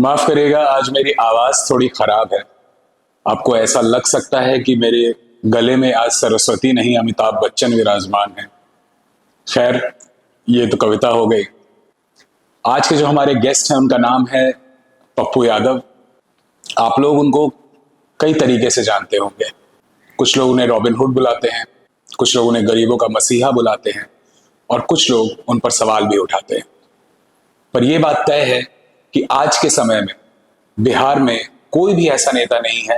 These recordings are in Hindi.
माफ करिएगा, आज मेरी आवाज थोड़ी खराब है। आपको ऐसा लग सकता है कि मेरे गले में आज सरस्वती नहीं अमिताभ बच्चन विराजमान है। खैर, ये तो कविता हो गई। आज के जो हमारे गेस्ट हैं उनका नाम है पप्पू यादव। आप लोग उनको कई तरीके से जानते होंगे। कुछ लोग उन्हें रॉबिन हुड बुलाते हैं, कुछ लोग उन्हें गरीबों का मसीहा बुलाते हैं, और कुछ लोग उन पर सवाल भी उठाते हैं। पर यह बात तय है कि आज के समय में बिहार में कोई भी ऐसा नेता नहीं है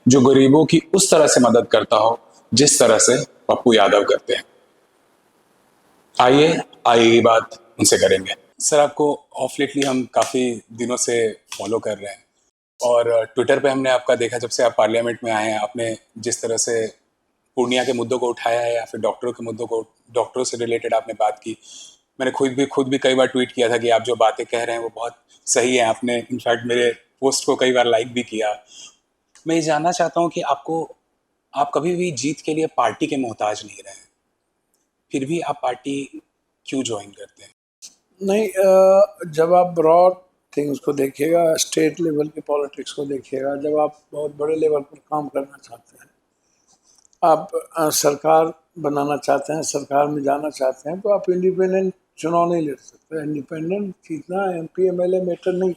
जो गरीबों की उस तरह से मदद करता हो जिस तरह से पप्पू यादव करते हैं। आइए आइए ये बात उनसे करेंगे। सर, आपको ऑफ लेटली हम काफी दिनों से फॉलो कर रहे हैं, और ट्विटर पे हमने आपका देखा जब से आप पार्लियामेंट में आए हैं। आपने जिस तरह से पूर्णिया के मुद्दों को उठाया है या फिर डॉक्टरों के मुद्दों को, डॉक्टरों से रिलेटेड आपने बात की। मैंने खुद भी कई बार ट्वीट किया था कि आप जो बातें कह रहे हैं वो बहुत सही है। आपने इनफैक्ट मेरे पोस्ट को कई बार लाइक भी किया। मैं ये जानना चाहता हूँ कि आप कभी भी जीत के लिए पार्टी के मोहताज नहीं रहे, फिर भी आप पार्टी क्यों ज्वाइन करते हैं? नहीं, जब आप ब्रॉड थिंग्स को देखिएगा, स्टेट लेवल की पॉलिटिक्स को देखिएगा, जब आप बहुत बड़े लेवल पर काम करना चाहते हैं, आप सरकार बनाना चाहते हैं, सरकार में जाना चाहते हैं, तो आप इंडिपेंडेंट चुनाव नहीं लड़ सकते। इंडिपेंडेंट जीतना एमपी एमएलए मैटर नहीं।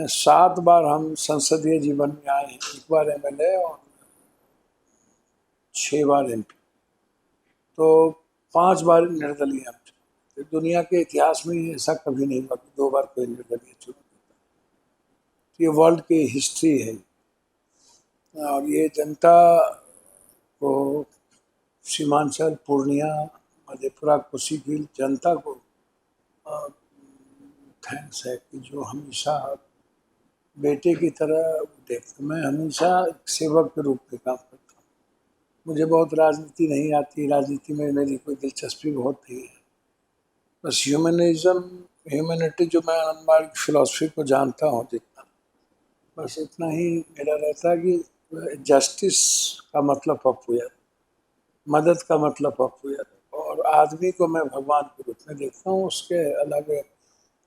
7 बार हम संसदीय जीवन में आए हैं, 1 बार एमएलए और 6 बार एमपी, तो 5 बार निर्दलीय हम चुने। दुनिया के इतिहास में ऐसा कभी नहीं हुआ कि 2 बार कोई निर्दलीय चुनाव होता। ये वर्ल्ड की हिस्ट्री है, और ये जनता को, सीमांचल, पूर्णिया, मधेपुरा, कुशीगिल जनता को थैंक्स है कि जो हमेशा बेटे की तरह देखते। मैं हमेशा एक सेवक के रूप में काम करता हूँ। मुझे बहुत राजनीति नहीं आती, राजनीति में मेरी कोई दिलचस्पी बहुत नहीं है। बस ह्यूमैनिटी, जो मैं आनंद की फिलॉसफी को जानता हूँ जितना, बस इतना ही मेरा रहता है कि जस्टिस का मतलब पप्पू यादव, मदद का मतलब पप्पू यादव, और आदमी को मैं भगवान के रूप में देखता हूँ। उसके अलग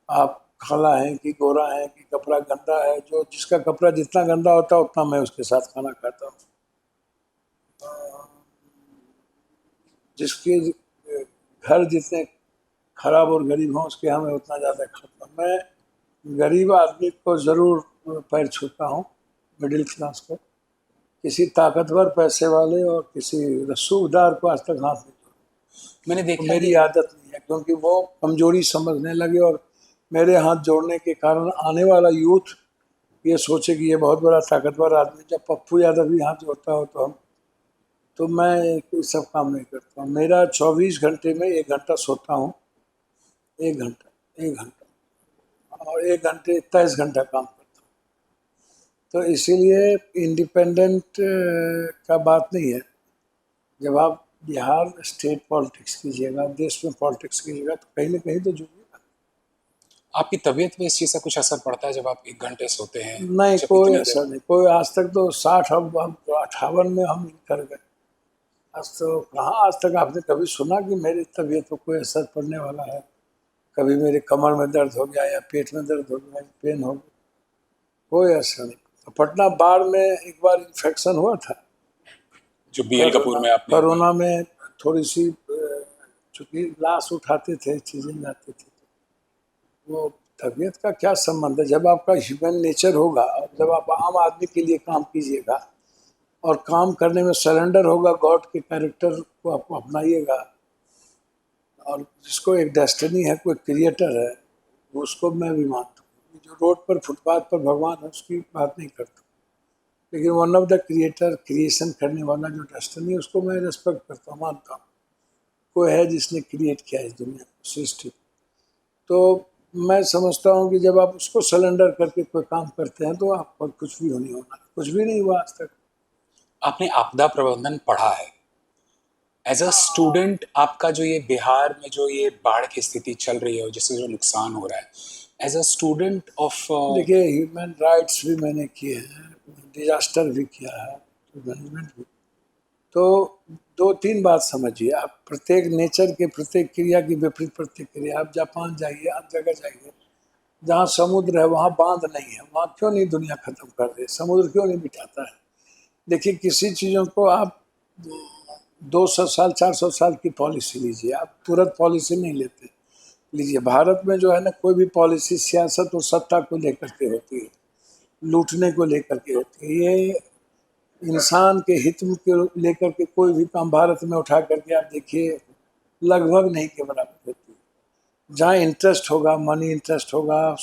आप काला है कि गोरा है कि कपड़ा गंदा है, जो जिसका कपड़ा जितना गंदा होता है उतना मैं उसके साथ खाना खाता हूँ। जिसके घर जितने खराब और गरीब हों उसके यहाँ मैं उतना ज़्यादा खाता हूँ। मैं गरीब आदमी को ज़रूर पैर छूता हूँ, मिडिल क्लास को। किसी ताकतवर पैसे वाले और किसी रसूखदार को आज तक हाथ नहीं जोड़ा। मैंने देखा तो मेरी आदत नहीं है, क्योंकि वो कमजोरी समझने लगे, और मेरे हाथ जोड़ने के कारण आने वाला यूथ ये सोचे कि ये बहुत बड़ा ताकतवर आदमी। जब पप्पू यादव भी हाथ जोड़ता हो तो मैं कोई सब काम नहीं करता हूँ। मेरा 24 घंटे में 1 घंटा सोता हूँ, 1 घंटा और 1 घंटे 23 घंटा काम करता हूँ। तो इसीलिए इंडिपेंडेंट का बात नहीं है। जब आप बिहार स्टेट पॉलिटिक्स कीजिएगा, देश में पॉलिटिक्स कीजिएगा, तो कहीं ना कहीं तो जुड़िएगा। आपकी तबीयत में इस चीज का कुछ असर पड़ता है जब आप 1 घंटे सोते हैं? नहीं, जब कोई इतनी देर असर नहीं। कोई आज तक तो 60, अब 58 में हम कर गए। आज तो कहाँ, आज तक आपने कभी सुना कि मेरी तबीयत पर कोई असर पड़ने वाला है? कभी मेरे कमर में दर्द हो गया या पेट में दर्द हो गया, पेन हो गया, कोई असर नहीं। तो पटना बाढ़ में एक बार इन्फेक्शन हुआ था, जो बीएल कपूर में आपने कोरोना में थोड़ी सी, चूंकि लाश उठाते थे, चीजें जाती थी, वो तबीयत का क्या संबंध है? जब आपका ह्यूमन नेचर होगा, और जब आप आम आदमी के लिए काम कीजिएगा और काम करने में सरेंडर होगा, गॉड के कैरेक्टर को आप अपनाइएगा, और जिसको एक डेस्टिनी है, कोई क्रिएटर है, उसको मैं भी मानता हूँ। जो रोड पर, फुटपाथ पर भगवान है, उसकी बात नहीं करता, लेकिन one of the creator, creation करने वाला जो डेस्टिनी है, उसको मैं रेस्पेक्ट करता हूँ, मानता हूँ। कोई है जिसने क्रिएट किया इस दुनिया को, सृष्टि। तो मैं समझता हूँ कि जब आप उसको सरेंडर करके कोई काम करते हैं तो आपको कुछ भी नहीं होना। कुछ भी नहीं हुआ आज तक। आपने आपदा प्रबंधन पढ़ा है। एज अ स्टूडेंट, आपका जो ये बिहार में जो ये बाढ़ की स्थिति चल रही है, जिससे जो नुकसान हो रहा है, एज अ स्टूडेंट ऑफ, देखिए, ह्यूमन राइट्स भी मैंने किए हैं, डिजास्टर भी किया है, मैनेजमेंट भी। तो 2-3 बात समझिए आप। प्रत्येक नेचर के प्रत्येक क्रिया की विपरीत प्रतिक्रिया। आप जापान जाइए, आप जगह जाइए, जहाँ समुद्र है वहाँ बांध नहीं है, वहाँ क्यों नहीं दुनिया खत्म कर दे, समुद्र क्यों नहीं मिटाता है। देखिए किसी चीज़ों को आप 200 साल 400 साल की पॉलिसी लीजिए, आप तुरंत पॉलिसी नहीं लेते। लीजिए भारत में जो है ना, कोई भी पॉलिसी सियासत और सत्ता को लेकर के होती है, लूटने को लेकर के होती है। ये इंसान के हित को लेकर के कोई भी काम भारत में उठा करके आप देखिए, लगभग नहीं के बराबर होती है। जहाँ इंटरेस्ट होगा, मनी इंटरेस्ट होगा,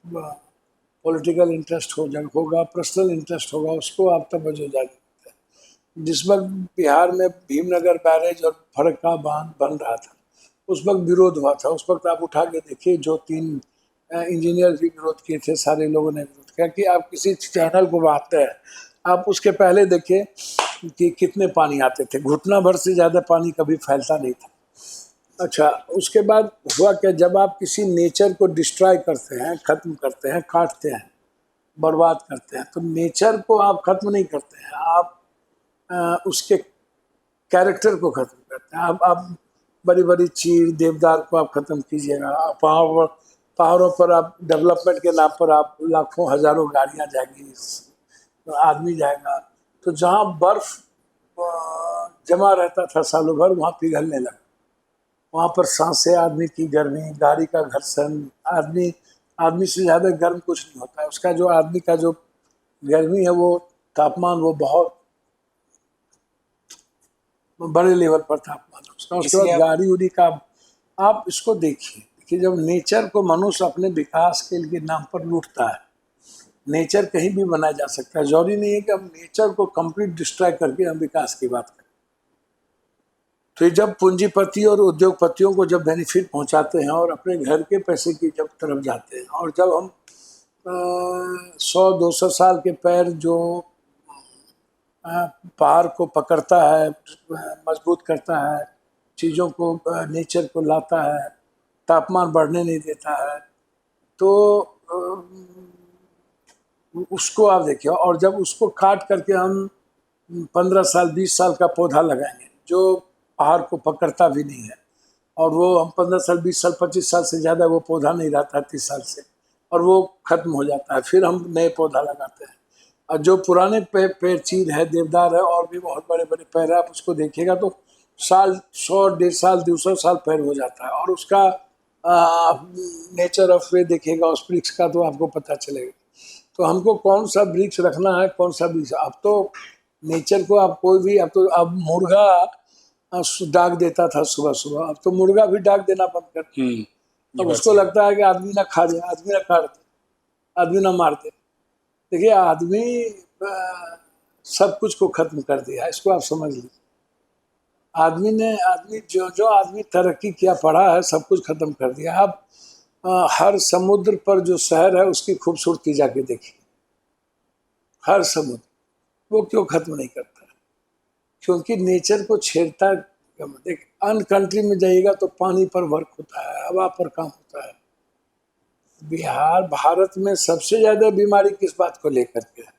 पॉलिटिकल इंटरेस्ट होगा, पर्सनल इंटरेस्ट होगा, उसको आप तवज्जो जा देते हैं। जिस वक्त बिहार में भीमनगर बैरेज और फरक्का बांध बन रहा था, उस वक्त विरोध हुआ था। उस वक्त आप उठा के देखिए, जो 3 इंजीनियर भी विरोध किए थे, सारे लोगों ने विरोध किया। कि आप किसी चैनल को बांधते हैं, आप उसके पहले देखिए कि कितने पानी आते थे, घुटना भर से ज़्यादा पानी कभी फैलता नहीं था। अच्छा, उसके बाद हुआ क्या, जब आप किसी नेचर को डिस्ट्रॉय करते हैं, ख़त्म करते हैं, काटते हैं, बर्बाद करते हैं, तो नेचर को आप ख़त्म नहीं करते हैं, आप उसके कैरेक्टर को ख़त्म करते हैं। आप बड़ी बड़ी चीड़ देवदार को आप ख़त्म कीजिएगा, पहाड़ों पर आप डेवलपमेंट के नाम पर आप लाखों हज़ारों गाड़ियाँ जाएंगी, आदमी जाएगा। तो जहाँ बर्फ़ जमा रहता था सालों भर, वहाँ पिघलने लगा। वहाँ पर सांसें, आदमी की गर्मी, गाड़ी का घर्षण, आदमी से ज़्यादा गर्म कुछ नहीं होता है। उसका जो आदमी का जो गर्मी है, वो तापमान वो बहुत बड़े लेवल पर तापमान है उसका। उसके बाद गाड़ी उड़ी का आप इसको देखिए कि जब नेचर को मनुष्य अपने विकास के लिए नाम पर लूटता है, नेचर कहीं भी बनाया जा सकता है। जरूरी नहीं है कि हम नेचर को कंप्लीट डिस्ट्रॉय करके हम विकास की बात करें। तो जब पूंजीपति और उद्योगपतियों को जब बेनिफिट पहुंचाते हैं और अपने घर के पैसे की जब तरफ जाते हैं, और जब हम 100-200 साल के पैर जो पहाड़ को पकड़ता है, मजबूत करता है, चीज़ों को, नेचर को लाता है, तापमान बढ़ने नहीं देता है, तो उसको आप देखिए। और जब उसको काट करके हम 15 साल 20 साल का पौधा लगाएंगे जो पहाड़ को पकड़ता भी नहीं है, और वो हम 15 साल 20 साल 25 साल से ज़्यादा वो पौधा नहीं रहता 30 साल से, और वो खत्म हो जाता है, फिर हम नए पौधा लगाते हैं। और जो पुराने पेड़ चीड़ है, देवदार है, और भी बहुत बड़े बड़े पेड़ है, आप उसको देखिएगा तो साल 100 150 साल 200 साल पेड़ हो जाता है, और उसका नेचर ऑफ वे देखिएगा उस वृक्ष का, तो आपको पता चलेगा। तो हमको कौन सा वृक्ष रखना है, कौन सा वृक्ष, अब तो नेचर को आप कोई भी, अब मुर्गा डाक देता था सुबह सुबह, अब तो मुर्गा भी डाक देना बंद कर दिया। अब उसको लगता है कि आदमी ना खा दे, आदमी ना काट दे, आदमी ना मार दे। देखिए आदमी सब कुछ को खत्म कर दिया, इसको आप समझ लीजिए। आदमी जो आदमी तरक्की किया, पढ़ा है, सब कुछ खत्म कर दिया। आप हर समुद्र पर जो शहर है उसकी खूबसूरती जाके देखिए, हर समुद्र, वो क्यों खत्म नहीं करता है? क्योंकि नेचर को छेड़ता। देख, अन्य कंट्री में जाइएगा तो पानी पर वर्क होता है, हवा पर काम होता है। बिहार भारत में सबसे ज्यादा बीमारी किस बात को लेकर के है?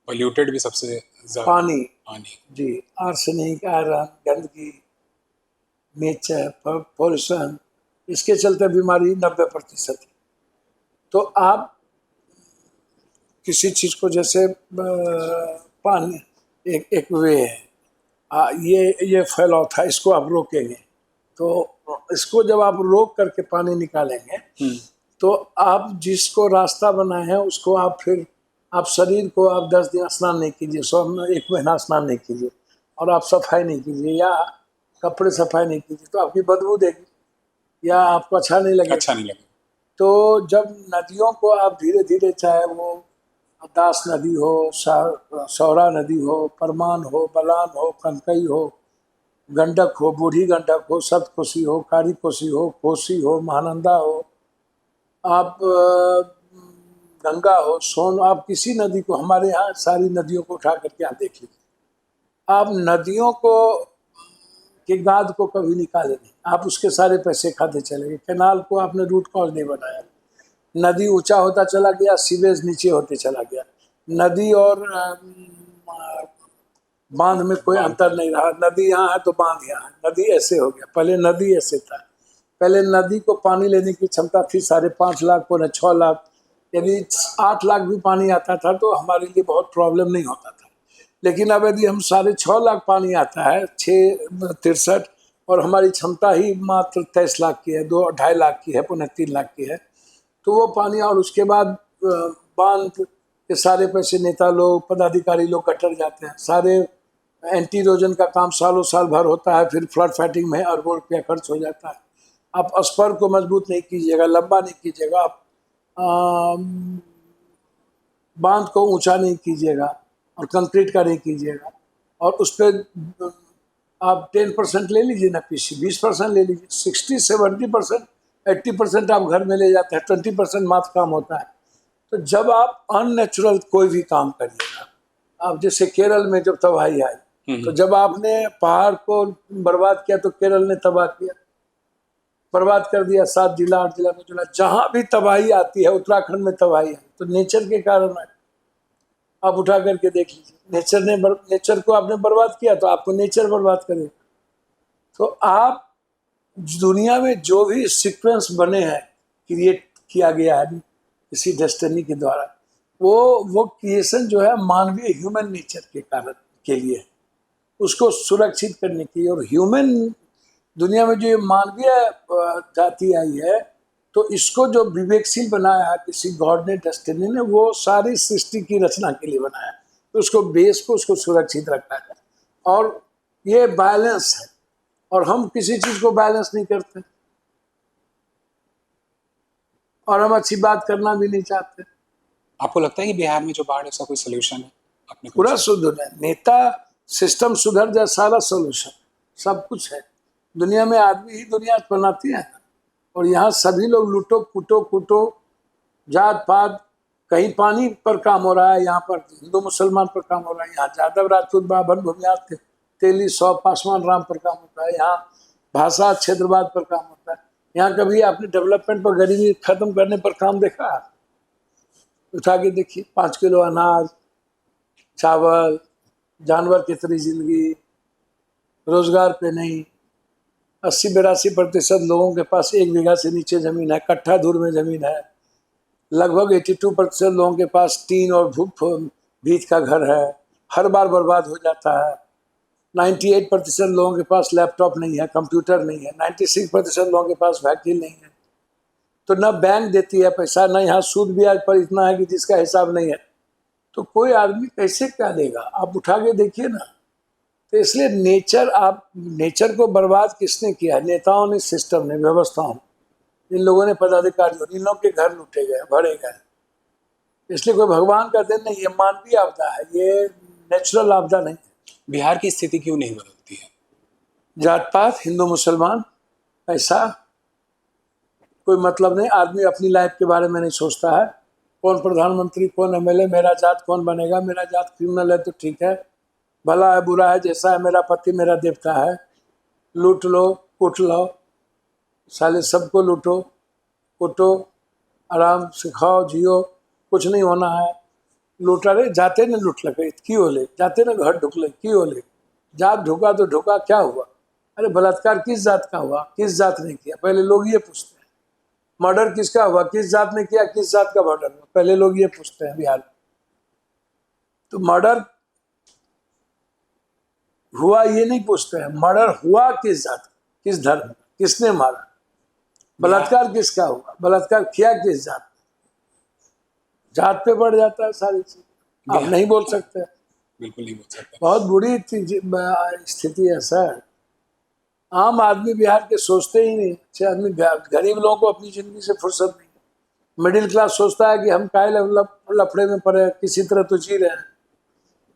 पोल्यूटेड भी सबसे ज्यादा, पानी पानी। जी, आर्सेनिक, आयरन, गंदगी, नेचर, पॉल्यूशन, इसके चलते बीमारी 90%। तो आप किसी चीज को, जैसे पानी एक वे है, ये फैलाव था, इसको आप रोकेंगे, तो इसको जब आप रोक करके पानी निकालेंगे, तो आप जिसको रास्ता बनाए हैं उसको आप फिर आप शरीर को आप 10 दिन स्नान नहीं कीजिए, 1 महीना स्नान नहीं कीजिए, और आप सफाई नहीं कीजिए या कपड़े सफाई नहीं कीजिए, तो आपकी बदबू देगी या आपको अच्छा नहीं लगेगा। तो जब नदियों को आप धीरे धीरे, चाहे वो दास नदी हो, सौरा नदी हो, परमान हो, बलान हो, कनकई हो, गंडक हो, बूढ़ी गंडक हो, सप्तकोशी हो, कारी कोसी हो, कोसी हो, महानंदा हो, आप गंगा हो, सोन, आप किसी नदी को, हमारे यहाँ सारी नदियों को उठा करके आप देख लीजिए। आप नदियों को के गाद को कभी निकाले नहीं, आप उसके सारे पैसे खाते चले गए। कैनाल को आपने रूट कॉज नहीं बनाया, नदी ऊंचा होता चला गया, सीवेज नीचे होते चला गया। नदी और बांध में कोई अंतर नहीं रहा। नदी यहाँ है तो बांध यहाँ है, नदी ऐसे हो गया। पहले नदी ऐसे था, पहले नदी को पानी लेने की क्षमता थी 5.5 लाख, पौने 6 लाख। यदि 8 लाख भी पानी आता था तो हमारे लिए बहुत प्रॉब्लम नहीं होता था। लेकिन अब यदि हम 6.5 लाख पानी आता है, 6.63, और हमारी क्षमता ही मात्र 23 लाख की है, 2-2.5 लाख की है, पौने 3 लाख की है, तो वो पानी, और उसके बाद बांध के सारे पैसे नेता लोग, पदाधिकारी लोग कटर जाते हैं। सारे एंटी इरोजन का काम सालों साल भर होता है, फिर फ्लड फाइटिंग में अरबों रुपया खर्च हो जाता है। आप स्पर को मजबूत नहीं कीजिएगा, लंबा नहीं कीजिएगा, आप बांध को ऊंचा नहीं कीजिएगा और कंक्रीट का नहीं कीजिएगा, और उस पर आप 10% ले लीजिए ना पीसी, 20% ले लीजिए, 60-70%, 80% आप घर में ले जाते हैं, 20% मात्र काम होता है। तो जब आप अननेचुरल कोई भी काम करिएगा, आप जैसे केरल में जब तबाही आई, तो जब आपने पहाड़ को बर्बाद किया तो केरल ने तबाह किया, बर्बाद कर दिया। 7 जिला 8 जिला में चला, जहां भी तबाही आती है, उत्तराखंड में तबाही है तो नेचर के कारण है। आप उठा करके देख लीजिए, नेचर को आपने बर्बाद किया तो आपको नेचर बर्बाद करेगा। तो आप दुनिया में जो भी सीक्वेंस बने हैं, क्रिएट किया गया है किसी डेस्टिनी के द्वारा, वो क्रिएशन जो है मानवीय ह्यूमन नेचर के कारण के लिए है, उसको सुरक्षित करने की। और ह्यूमन दुनिया में जो ये मानवीय जाति आई है, तो इसको जो विवेकशील बनाया है किसी गॉड ने, डेस्टिनी ने, वो सारी सृष्टि की रचना के लिए बनाया है। तो उसको बेस को, उसको सुरक्षित रखा है, और ये बैलेंस है, और हम किसी चीज को बैलेंस नहीं करते, और हम अच्छी बात करना भी नहीं चाहते। आपको लगता है कि बिहार में जो बाढ़, ऐसा कोई सोल्यूशन है? आपने कुछ पूरा सुधर है, नेता सिस्टम सुधर जाए, सारा सोल्यूशन सब कुछ है। दुनिया में आदमी ही दुनिया बनाती है, और यहाँ सभी लोग लूटो कुटो कुटो, जात पात, कहीं पानी पर काम हो रहा है, यहाँ पर हिंदू मुसलमान पर काम हो रहा है, यहाँ यादव राजपूत बाभन भूमियार तेली सौ पासवान राम पर काम होता है, यहाँ भाषा क्षेत्रवाद पर काम होता है। यहाँ कभी आपने डेवलपमेंट पर, गरीबी खत्म करने पर काम देखा? उठा के देखिए, 5 किलो अनाज, चावल, जानवर की तरह जिंदगी, रोजगार पे नहीं। 80-82% लोगों के पास 1 बीघा से नीचे जमीन है, कट्ठा धूर में जमीन है। लगभग 82% लोगों के पास टीन और भीत का घर है, हर बार बर्बाद हो जाता है। 98% लोगों के पास लैपटॉप नहीं है, कंप्यूटर नहीं है। 96% लोगों के पास वकील नहीं है। तो न बैंक देती है पैसा, न यहाँ सूद ब्याज पर इतना है कि जिसका हिसाब नहीं है। तो कोई आदमी कैसे क्या देगा? आप उठा के देखिए ना। तो इसलिए नेचर को बर्बाद किसने किया? नेताओं ने, सिस्टम ने, व्यवस्थाओं ने, इन लोगों ने, पदाधिकारियों ने, इन लोगों के घर लूटे गए, भरे गए। इसलिए कोई भगवान का दिन नहीं, ये मानवीय आपदा है, ये नेचुरल आपदा नहीं है। बिहार की स्थिति क्यों नहीं बदलती है? जात पात, हिंदू मुसलमान, पैसा, कोई मतलब नहीं। आदमी अपनी लाइफ के बारे में नहीं सोचता है। कौन प्रधानमंत्री, कौन एमएलए, मेरा जात कौन बनेगा, मेरा जात क्रिमिनल है तो ठीक है, भला है बुरा है, जैसा है, मेरा पति मेरा देवता है। लूट लो, कुट लो, साले सबको लूटो कुटो, आराम से खाओ जियो, कुछ नहीं होना है। लूटा रे जाते ने लूट लगे की होले, जाते ने घर ढुकले की होले, जात ढुका तो ढुका, क्या हुआ? अरे बलात्कार किस जात का हुआ, किस जात ने किया, पहले लोग ये पूछते हैं। मर्डर किसका हुआ, किस जात ने किया, किस जात का मर्डर हुआ, पहले लोग ये पूछते हैं बिहार में। तो मर्डर हुआ ये नहीं पूछते हैं, मर्डर हुआ किस जात, किस धर्म, किसने मारा, बलात्कार किसका हुआ, बलात्कार किया किस जात। जात पे बढ़ जाता है सारी चीज। आप नहीं बोल सकते, बिल्कुल नहीं बोल सकते। बहुत बुरी स्थिति है सर। आम आदमी बिहार के सोचते ही नहीं। अच्छे आदमी, गरीब लोगों को अपनी जिंदगी से फुर्सत नहीं है। मिडिल क्लास सोचता है कि हम काहे लफड़े में पड़े, किसी तरह तो जी रहे हैं।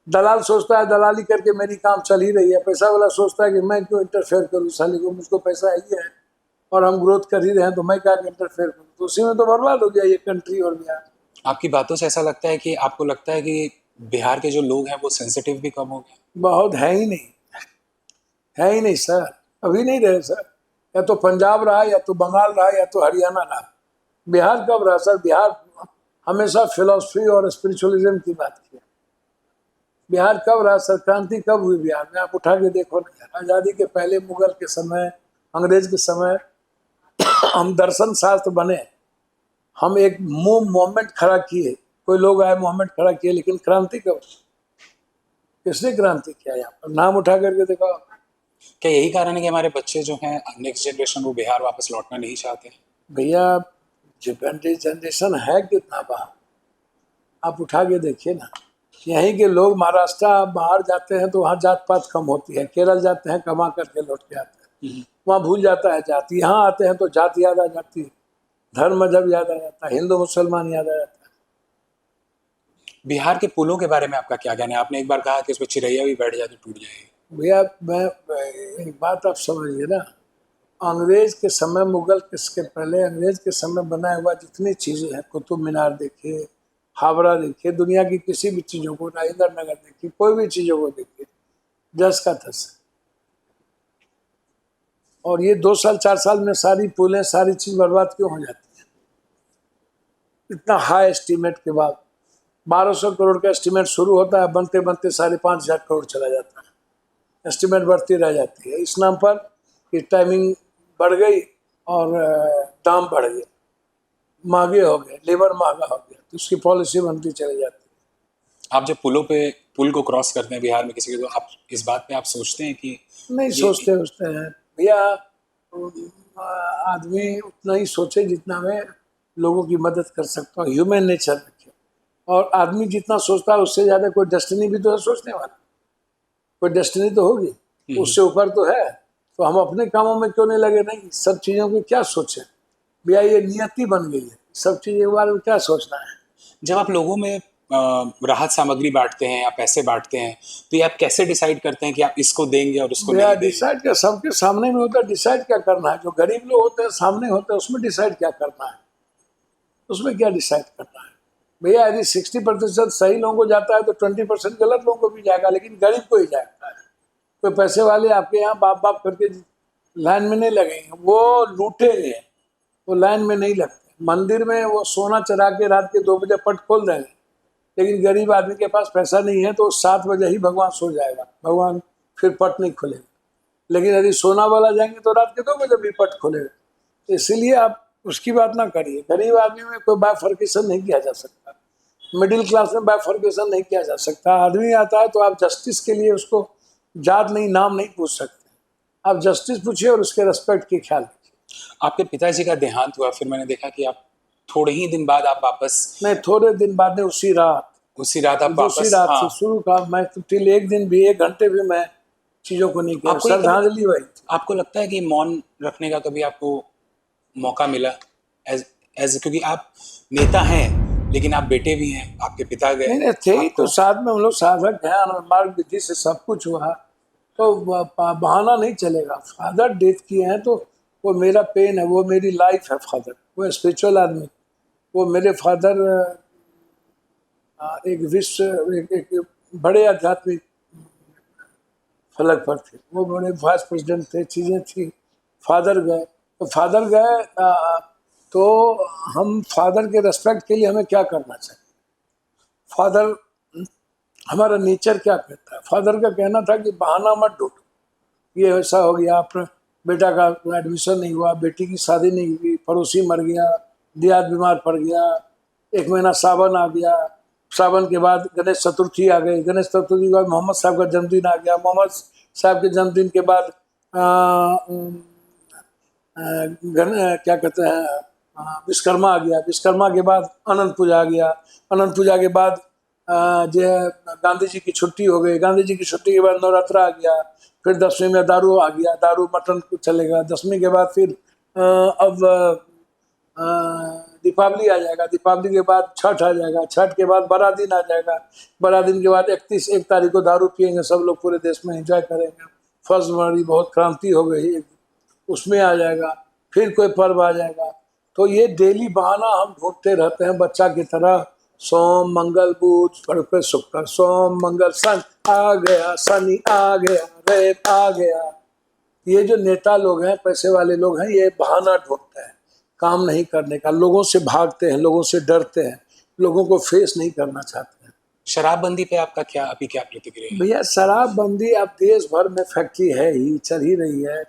दलाल सोचता है दलाली करके मेरी काम चल ही रही है। पैसा वाला सोचता है कि मैं क्यों इंटरफेयर करूँ, साली को मुझको पैसा ही है और हम ग्रोथ कर ही रहे हैं, तो मैं क्या इंटरफेयर करूँ। तो उसी में तो बर्बाद हो गया ये कंट्री और बिहार। आपकी बातों से ऐसा लगता है कि आपको लगता है कि बिहार के जो लोग हैं वो सेंसिटिव भी कम हो गए? बहुत है ही नहीं, है ही नहीं सर, अभी नहीं रहे सर। या तो पंजाब रहा, या तो बंगाल रहा, या तो हरियाणा रहा। बिहार कब रहा सर? बिहार हमेशा फिलॉसफी और स्पिरिचुअलिज्म की बात की। बिहार कब रहा सर? क्रांति कब हुई बिहार में? आप उठा के देखो ना। आज़ादी के पहले, मुगल के समय, अंग्रेज के समय हम दर्शन शास्त्र बने, हम एक मूवमेंट खड़ा किए, कोई लोग आए मूवमेंट खड़ा किए, लेकिन क्रांति कब, किसने क्रांति किया? यहाँ पर नाम उठा करके देखो। क्या यही कारण है कि हमारे बच्चे जो हैं नेक्स्ट जनरेशन वो बिहार वापस लौटना नहीं चाहते? भैया जनरेशन है कितना बाहर, आप उठा के देखिए ना। यहीं के लोग महाराष्ट्र बाहर जाते हैं तो वहाँ जात पात कम होती है, केरल जाते हैं कमा करके लौट के आते हैं, वहाँ भूल जाता है जाति, यहाँ आते हैं तो जाति याद आ जाती है, धर्म मजहब याद आ जाता है, हिंदू मुसलमान याद आ जाता है। बिहार के पुलों के बारे में आपका क्या कहना है? आपने एक बार कहा कि उसमें चिरैया भी बैठ जाए तो टूट जाएगी। भैया मैं एक बात आप समझिए ना, अंग्रेज के समय, मुगल किसके पहले अंग्रेज के समय बनाया हुआ जितनी चीज़ें हैं, कुतुब मीनार देखिए, हावड़ा देखिए, दुनिया की किसी भी चीज़ों को, राजेंद्र नगर देखिए, कोई भी चीज़ों को देखिए, जस का तस। और ये 2 साल 4 साल में सारी पुलें, सारी चीज़ बर्बाद क्यों हो जाती है? इतना हाई एस्टीमेट के बाद 1200 करोड़ का एस्टीमेट शुरू होता है, बनते बनते 5,500 करोड़ चला जाता है, एस्टीमेट बढ़ती रह जाती है, इस नाम पर कि टाइमिंग बढ़ गई और दाम बढ़ गए, महंगे हो गए, लेबर महंगा हो गया, तो उसकी पॉलिसी बनती चली जाती है। आप जब पुल को क्रॉस करते हैं बिहार में किसी के, तो आप इस बात पे आप सोचते हैं कि नहीं सोचते हैं भैया, आदमी उतना ही सोचे जितना मैं लोगों की मदद कर सकता हूँ, ह्यूमन नेचर रखे। और आदमी जितना सोचता है उससे ज़्यादा कोई डेस्टिनी भी तो है सोचने वाला, कोई डेस्टिनी तो होगी, उससे ऊपर तो है। तो हम अपने कामों में क्यों नहीं लगे? नहीं, सब चीज़ों को क्या सोचें भैया, ये नियति बन गई है, सब चीज़ों के बारे में क्या सोचना है। जब आप लोगों में राहत सामग्री बांटते हैं या पैसे बांटते हैं, तो ये आप कैसे डिसाइड करते हैं कि आप इसको देंगे और उसको नहीं देंगे? डिसाइड क्या सबके सामने में होता है, डिसाइड क्या करना है? जो गरीब लोग होते हैं सामने होते हैं, उसमें डिसाइड क्या करना है? उसमें क्या डिसाइड करना है भैया? यदि 60% सही लोगों को जाता है तो 20% गलत लोगों को भी जाएगा, लेकिन गरीब को ही जाता है। कोई पैसे वाले आपके यहाँ बाप बाप करके लाइन में नहीं लगेंगे, वो लूटेंगे, वो लाइन में नहीं लगते। मंदिर में वो सोना चढ़ा के रात के 2 बजे पट खोल देंगे, लेकिन गरीब आदमी के पास पैसा नहीं है तो 7 बजे ही भगवान सो जाएगा, भगवान फिर पट नहीं खोलेगा। लेकिन यदि सोना वाला जाएंगे तो रात के 2 बजे भी पट खोलेगा। इसीलिए आप उसकी बात ना करिए। गरीब आदमी में कोई बाइफर्केशन नहीं किया जा सकता, मिडिल क्लास में बाइफर्केशन नहीं किया जा सकता। आदमी आता है तो आप जस्टिस के लिए उसको जात नहीं, नाम नहीं पूछ सकते, आप जस्टिस पूछिए और उसके रेस्पेक्ट की ख्याल रखिए। आपके पिताजी का देहांत हुआ, फिर मैंने देखा कि आप थोड़े ही दिन बाद आप वापस, मैं थोड़े दिन बाद में उसी रात आप उसी वापस, रात हाँ, से शुरू का, मैं तो टिल 1 दिन भी 1 घंटे भी मैं चीज़ों को नहीं किया, आपको ये श्रद्धांजलि वही थी। आपको लगता है कि मौन रखने का कभी आपको मौका मिला एज क्योंकि आप नेता हैं लेकिन आप बेटे भी हैं, आपके पिता गए, नहीं थे ही आपको तो साथ में हम लोग साधक हैं, आनंद मार्ग विधि से सब कुछ हुआ, तो बहाना नहीं चलेगा। फादर डेथ किए हैं तो वो मेरा पेन है, वो मेरी लाइफ है। फादर वो स्पिरिचुअल आदमी, वो मेरे फादर एक विश्व एक बड़े आध्यात्मिक फलक पर थे, वो बड़े वाइस प्रेसिडेंट थे, चीज़ें थी। फादर गए तो तो हम फादर के रेस्पेक्ट के लिए हमें क्या करना चाहिए? फादर हमारा नेचर क्या कहता है? फादर का कहना था कि बहाना मत ढूंढो, ये ऐसा हो गया, बेटा का एडमिशन नहीं हुआ, बेटी की शादी नहीं हुई, पड़ोसी मर गया, दियाद बीमार पड़ गया, 1 महीना सावन आ गया, सावन के बाद गणेश चतुर्थी आ गई, गणेश चतुर्थी के बाद मोहम्मद साहब का जन्मदिन आ गया, मोहम्मद साहब के जन्मदिन के बाद क्या कहते हैं विश्वकर्मा आ गया, विश्वकर्मा के बाद अनंत पूजा आ गया, अनंत पूजा के बाद जो है गांधी जी की छुट्टी हो गई, गांधी जी की छुट्टी के बाद नवरात्रा आ गया, फिर 10वीं में दारू आ गया, दारू मटन चलेगा, 10वीं के बाद फिर अब दीपावली आ जाएगा, दीपावली के बाद छठ आ जाएगा, छठ के बाद बड़ा दिन आ जाएगा, बड़ा दिन के बाद 1 तारीख को दारू पियेंगे सब लोग, पूरे देश में एंजॉय करेंगे। 1 जनवरी बहुत क्रांति हो गई, उसमें आ जाएगा, फिर कोई पर्व आ जाएगा। तो ये डेली बहाना हम ढूंढते रहते हैं बच्चा की तरह। सोम मंगल बुध बृहस्पति शुक्र, सोम मंगल सन आ गया, शनि आ गया, रेत आ गया। ये जो नेता लोग हैं, पैसे वाले लोग हैं, ये बहाना ढूंढते हैं काम नहीं करने का, लोगों से भागते हैं, लोगों से डरते हैं, लोगों को फेस नहीं करना चाहते हैं। शराबबंदी पे आपका क्या अभी क्या प्रतिक्रिया है? भैया शराबबंदी अब देश भर में फैक्ट्री है ही, चल ही रही है।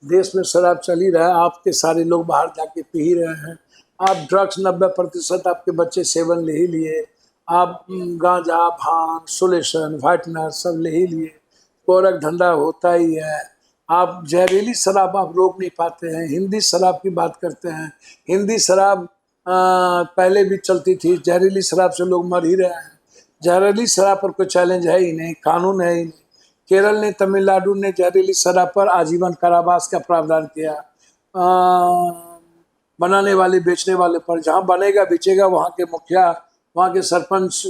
देश में शराब चल ही रहा है, आपके सारे लोग बाहर जाके पी ही रहे हैं। आप ड्रग्स 90% आपके बच्चे सेवन ले ही लिए, आप गांजा, भांग, सोलेशन, व्हाइटनर सब ले ही लिए, कोरक धंधा होता ही है। आप जहरीली शराब आप रोक नहीं पाते हैं। हिंदी शराब की बात करते हैं, हिंदी शराब पहले भी चलती थी, जहरीली शराब से लोग मर ही रहे हैं। जहरीली शराब पर कोई चैलेंज है ही नहीं, कानून है ही नहीं। केरल ने, तमिलनाडु ने जहरीली शराब पर आजीवन कारावास का प्रावधान किया। बनाने वाले, बेचने वाले पर, जहाँ बनेगा बेचेगा वहाँ के मुखिया, वहाँ के सरपंच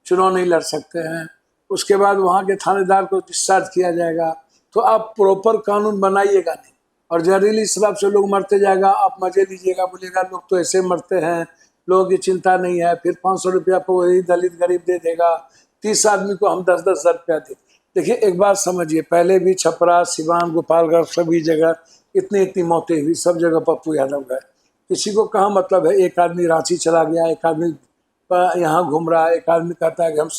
चुनाव नहीं लड़ सकते हैं। उसके बाद वहाँ के थानेदार को डिस्चार्ज किया जाएगा। तो आप प्रॉपर कानून बनाइएगा नहीं, और जहरीली शराब से लोग मरते जाएगा, आप मजे लीजिएगा, बोलेगा लोग तो ऐसे मरते हैं, लोगों की चिंता नहीं है। फिर 500 रुपया को वही दलित गरीब दे देगा, 30 आदमी को हम 10-10 हज़ार रुपया दे। देखिए एक बात समझिए, पहले भी छपरा, सिवान, गोपालगंज सभी जगह इतनी मौतें हुई, सब जगह पप्पू यादव गए। किसी को कहाँ मतलब है, एक आदमी रांची चला गया, एक आदमी यहाँ घूम रहा है, एक आदमी कहता है कि हम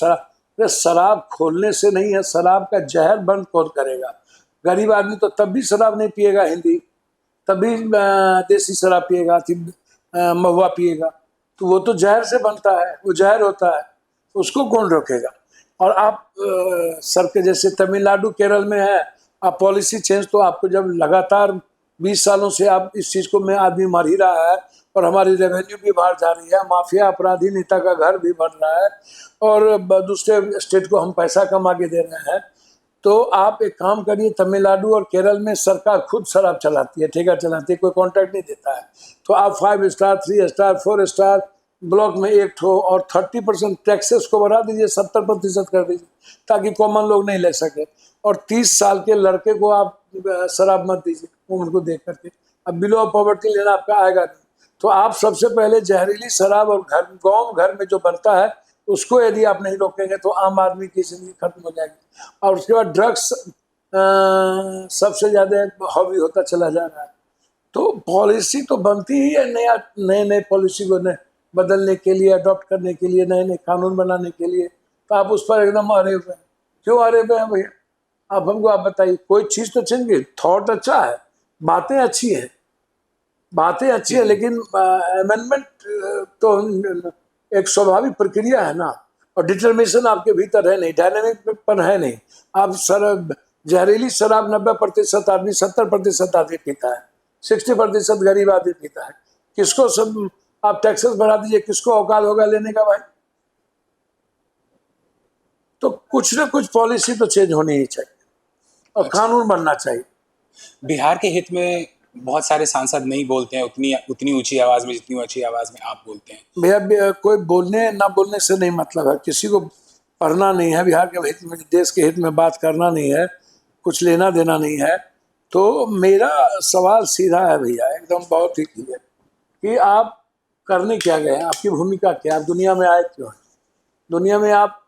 शराब खोलने से नहीं है, शराब का जहर बंद कौन करेगा। गरीब आदमी तो तब भी शराब नहीं पिएगा हिंदी, तब भी देसी शराब पिएगा, महुआ पिएगा, तो वो तो जहर से बनता है, वो जहर होता है, उसको कौन रोकेगा। और आप सर के जैसे तमिलनाडु, केरल में है, आप पॉलिसी चेंज, तो आपको जब लगातार 20 सालों से आप इस चीज़ को में आदमी मर ही रहा है, और हमारी रेवेन्यू भी बाहर जा रही है, माफिया अपराधी नेता का घर भी बन रहा है, और दूसरे स्टेट को हम पैसा कमा के दे रहे हैं। तो आप एक काम करिए, तमिलनाडु और केरल में सरकार खुद शराब चलाती है, ठेका चलाती है, कोई कॉन्ट्रैक्ट नहीं देता है। तो आप 5 स्टार, 3 स्टार, 4 स्टार ब्लॉक में एक ठो, और 30% टैक्सेस को बढ़ा दीजिए, 70% कर दीजिए, ताकि कॉमन लोग नहीं ले सके। और 30 साल के लड़के को आप शराब मत दीजिए उम्र को देख करके, अब बिलो पॉवर्टी लेना आपका आएगा नहीं। तो आप सबसे पहले जहरीली शराब और गाँव घर में जो बनता है उसको यदि आप नहीं रोकेंगे तो आम आदमी की जिंदगी खत्म हो जाएगी। और उसके बाद ड्रग्स सबसे ज़्यादा हॉबी होता चला जा रहा है। तो पॉलिसी तो बनती ही है, नए पॉलिसी को बदलने के लिए, अडॉप्ट करने के लिए, नए कानून बनाने के लिए। तो आप उस पर एकदम अरे हुए हैं। क्यों अरे हुए हैं भैया? आप हमको आप बताइए, कोई चीज़ तो चेंज, थॉट अच्छा है, बातें अच्छी हैं, बातें अच्छी है, लेकिन अमेंडमेंट तो एक स्वाभाविक प्रक्रिया है ना, और डिटर्मिनेशन आपके भीतर है नहीं, डायनेमिकपन है नहीं। आप जहरीली शराब 90% आदमी, 70% आदमी पीता है, 60% गरीब आदमी पीता है। किसको सब आप टैक्सेस बढ़ा दीजिए, किसको औकात होगा लेने का भाई? तो कुछ ना कुछ पॉलिसी तो चेंज होनी ही चाहिए, और कानून बनना चाहिए। बिहार के हित में बहुत सारे सांसद नहीं बोलते हैं उतनी ऊंची आवाज में जितनी ऊंची आवाज में आप बोलते हैं। भैया कोई बोलने ना बोलने से नहीं मतलब है, किसी को पढ़ना नहीं है, बिहार के हित में, देश के हित में बात करना नहीं है, कुछ लेना देना नहीं है। तो मेरा सवाल सीधा है भैया, एकदम बहुत ही क्लियर, कि आप करने क्या गए हैं, आपकी भूमिका क्या, आप दुनिया में आए क्यों हैं? दुनिया में आप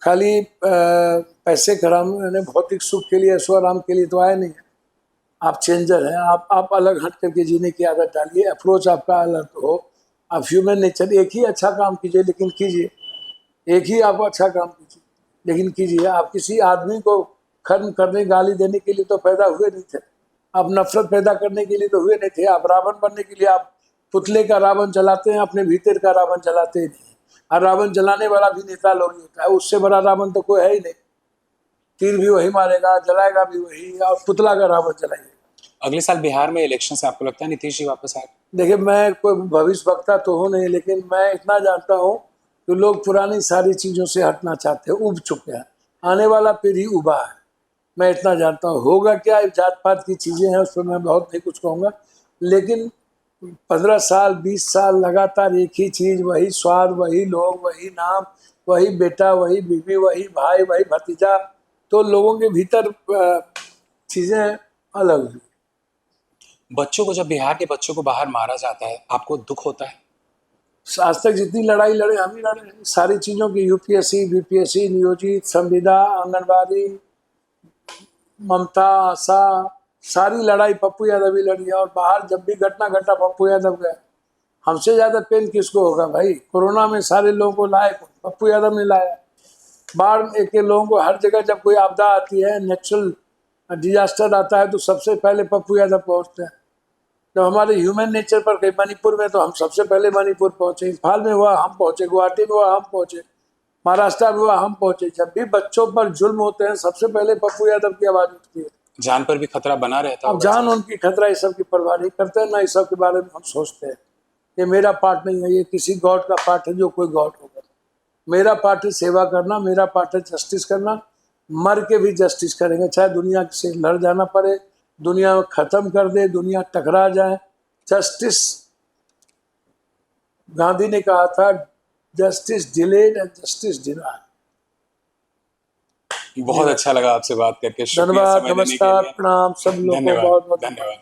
खाली पैसे कराने, भौतिक सुख के लिए, ऐशो आराम के लिए तो आए नहीं है। आप चेंजर हैं, आप अलग हट करके जीने की आदत डालिए, अप्रोच आपका अलग हो। आप ह्यूमन नेचर, एक ही अच्छा काम कीजिए, लेकिन कीजिए, एक ही आप अच्छा काम कीजिए लेकिन कीजिए। आप किसी आदमी को खत्म करने, गाली देने के लिए तो पैदा हुए नहीं थे, आप नफरत पैदा करने के लिए तो हुए नहीं थे। आप रावण बनने के लिए आप पुतले का रावण जलाते हैं, अपने भीतर का रावण जलाते ही नहीं। और रावण जलाने वाला भी नेता लोग ही होता है, उससे बड़ा रावण तो कोई है ही नहीं। तीर भी वही मारेगा, जलाएगा भी वही, और पुतला का रावण जलाएगा। अगले साल बिहार में इलेक्शन से आपको लगता है नीतीश जी वापस आए? देखिए, मैं कोई भविष्य वक्ता तो हूँ नहीं, लेकिन मैं इतना जानता हूँ कि लोग पुरानी सारी चीज़ों से हटना चाहते हैं, उब चुके हैं, आने वाला पीढ़ी उबा है। मैं इतना जानता हूँ। होगा क्या, जात पात की चीज़ें हैं, उस पर मैं बहुत नहीं कुछ कहूँगा, लेकिन 15 साल 20 साल लगातार एक ही चीज़, वही स्वाद, वही लोग, वही नाम, वही बेटा, वही बीवी, वही भाई, वही भतीजा, तो लोगों के भीतर चीज़ें अलग हुई। बच्चों को, जब बिहार के बच्चों को बाहर मारा जाता है, आपको दुख होता है? आज तक जितनी लड़ाई लड़े हम ही लड़े हैं, सारी चीज़ों की, यूपीएससी, बीपीएससी, नियोजित, संविदा, आंगनबाड़ी, ममता, आशा, सारी लड़ाई पप्पू यादव ही लड़ी है। और बाहर जब भी घटना घटा, पप्पू यादव गए। हमसे ज़्यादा पेन किसको होगा भाई? कोरोना में सारे लोगों को लाए, पप्पू यादव ने लाया। बाढ़ के लोगों को, हर जगह जब कोई आपदा आती है, नेचुरल डिजास्टर आता है तो सबसे पहले पप्पू यादव पहुंचते हैं। जब हमारे ह्यूमन नेचर पर कहीं मणिपुर में, तो हम सबसे पहले मणिपुर पहुंचे। इम्फाल में हुआ हम पहुंचे, गुवाहाटी में हुआ हम पहुंचे, महाराष्ट्र में हुआ हम पहुंचे। जब भी बच्चों पर जुल्म होते हैं सबसे पहले पप्पू यादव की आवाज उठती है। जान पर भी खतरा बना रहता अब होगा जान ऐसे। उनकी खतरा, इस सब की परवाह नहीं करते हैं, ना इस सब के बारे में हम सोचते हैं। ये मेरा पार्ट नहीं है, ये किसी गॉड का पार्ट है, जो कोई गॉड होगा। मेरा पार्ट है सेवा करना, मेरा पार्ट है जस्टिस करना। मर के भी जस्टिस करेंगे, चाहे दुनिया से लड़ जाना पड़े, दुनिया में खत्म कर दे, दुनिया टकरा जाए, जस्टिस। गांधी ने कहा था justice delayed and justice denied. बहुत अच्छा लगा आपसे बात करके। शुक्रिया धन्यवाद, समय देने के नमस्कार, लिए। प्रणाम सब लोगों को, धन्यवाद बहुत बहुत धन्यवाद।